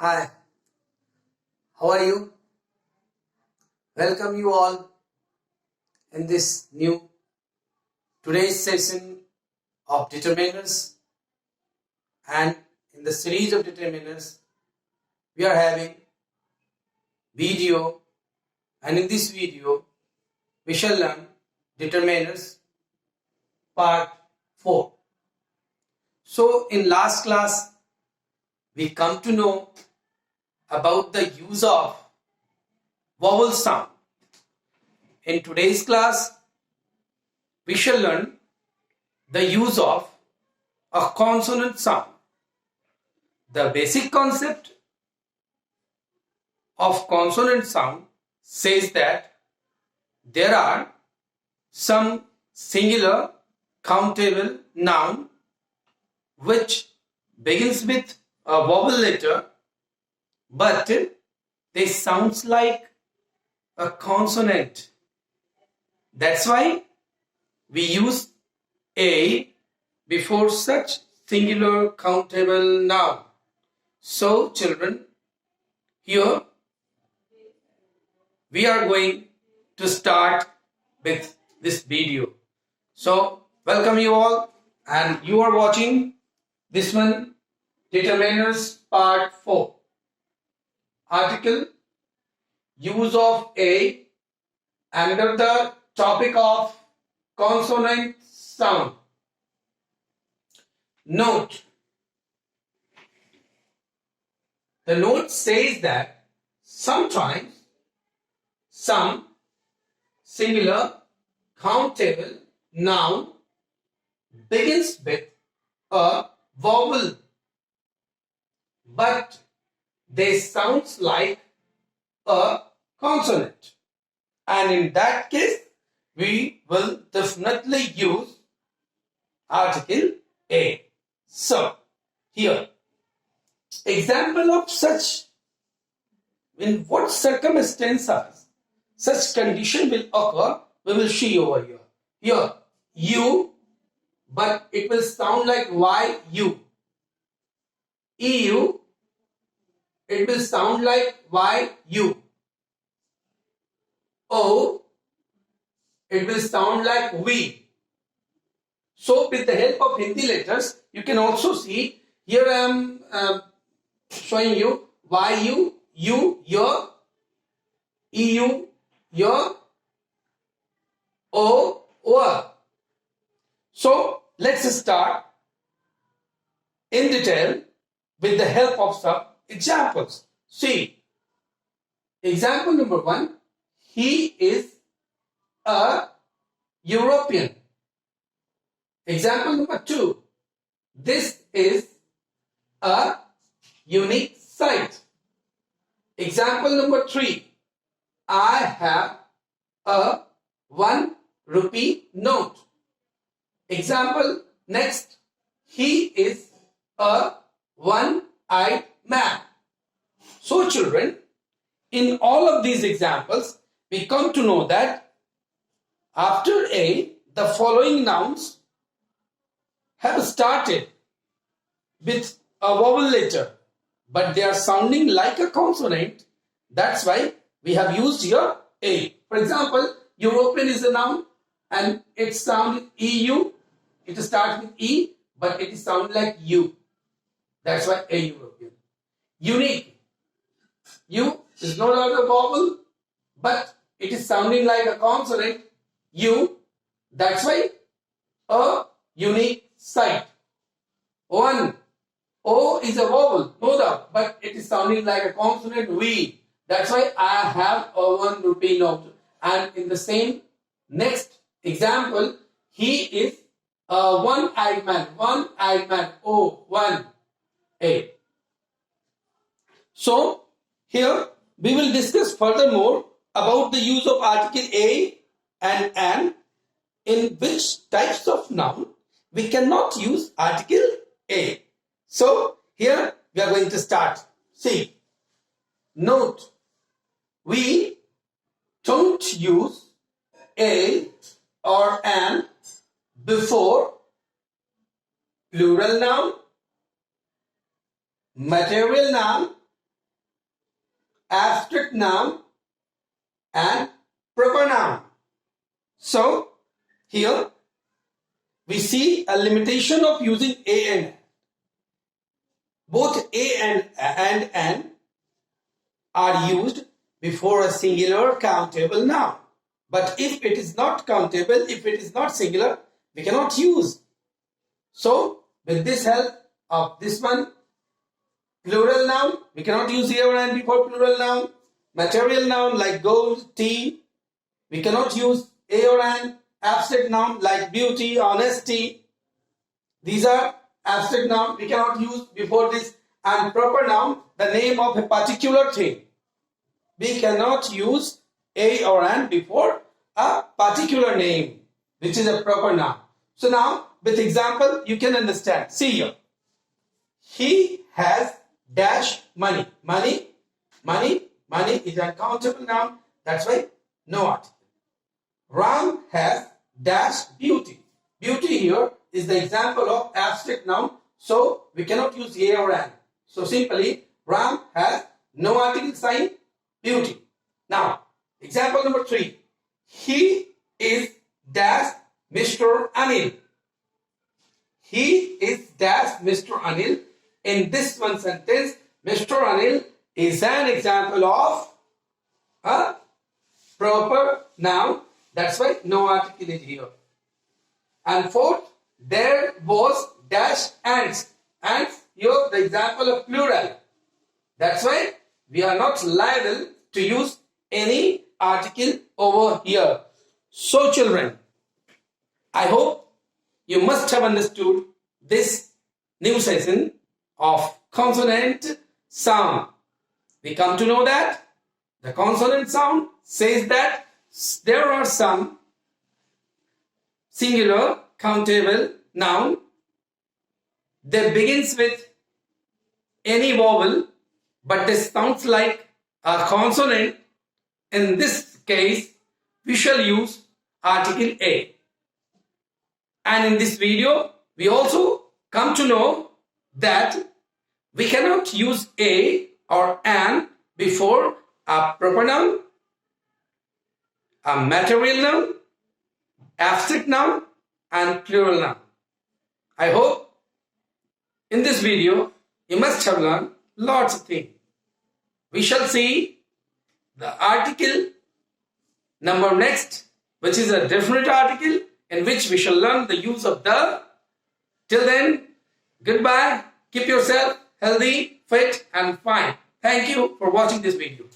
Hi, how are you? Welcome you all in this new today's session of determiners, and in the series of determiners we are having video, and in this video we shall learn determiners part 4. So in last class we come to know about the use of vowel sound. In today's class, we shall learn the use of a consonant sound. The basic concept of consonant sound says that there are some singular countable noun which begins with a vowel letter, but they sounds like a consonant. That's why we use a before such singular countable noun. So children, here we are going to start with this video. So welcome you all, and you are watching this one, determiners part 4. Article, use of a under the topic of consonant sound. Note. The note says that sometimes some singular countable noun begins with a vowel, but they sounds like a consonant. And in that case, we will definitely use article A. So, here, example of such, in what circumstances such condition will occur, we will see over here. Here, U, but it will sound like YU. EU, it will sound like YU. O, it will sound like V. So with the help of Hindi letters, you can also see, here I am showing you YU, U, your, EU, your, O, or. So let's start in detail with the help of some examples. See, example number 1. He is a European. Example number 2. This is a unique site. Example number 3. I have a 1 rupee note. Example next. He is a one-eyed man. So children, in all of these examples, we come to know that after A, the following nouns have started with a vowel letter, but they are sounding like a consonant. That's why we have used here A. For example, European is a noun and it sounds EU. It starts with E, but it is sounding like U. That's why A, European. Unique. U is no longer vowel, but it is sounding like a consonant, U. That's why a unique site. 1. O is a vowel, no doubt, but it is sounding like a consonant, V. That's why I have a 1 rupee note. And in the same next example, he is a one-eyed man. One-eyed man. O, 1. A. So, here we will discuss furthermore about the use of article A and an, in which types of noun we cannot use article A. So, here we are going to start. See, note, we don't use a or an before plural noun, material noun, abstract noun and proper noun. So here we see a limitation of using a and an. Both a and an are used before a singular countable noun. But if it is not countable, if it is not singular, we cannot use. So with this help of this one, plural noun, we cannot use a or an before plural noun. Material noun like gold, tea, we cannot use a or an. Abstract noun like beauty, honesty, these are abstract noun we cannot use before this. And proper noun, the name of a particular thing, we cannot use a or an before a particular name, which is a proper noun. So now with example you can understand. See here, he has dash money. Money is an uncountable noun, that's why no article. Ram has dash beauty. Beauty here is the example of abstract noun, so we cannot use a or an. So simply Ram has no article sign, beauty. Now example number 3, he is dash Mr. Anil. He is dash Mr. Anil. In this one sentence, Mr. Anil is an example of a proper noun. That's why no article is here. And fourth, there was dash ants. Ants, here the example of plural. That's why we are not liable to use any article over here. So children, I hope you must have understood this new session of consonant sound. We come to know that the consonant sound says that there are some singular countable noun that begins with any vowel, but this sounds like a consonant. In this case, we shall use article A. And in this video, we also come to know that we cannot use a or an before a proper noun, a material noun, abstract noun, and plural noun. I hope in this video you must have learned lots of things. We shall see the article number next, which is a definite article in which we shall learn the use of the. Till then, goodbye. Keep yourself healthy, fit, and fine. Thank you for watching this video.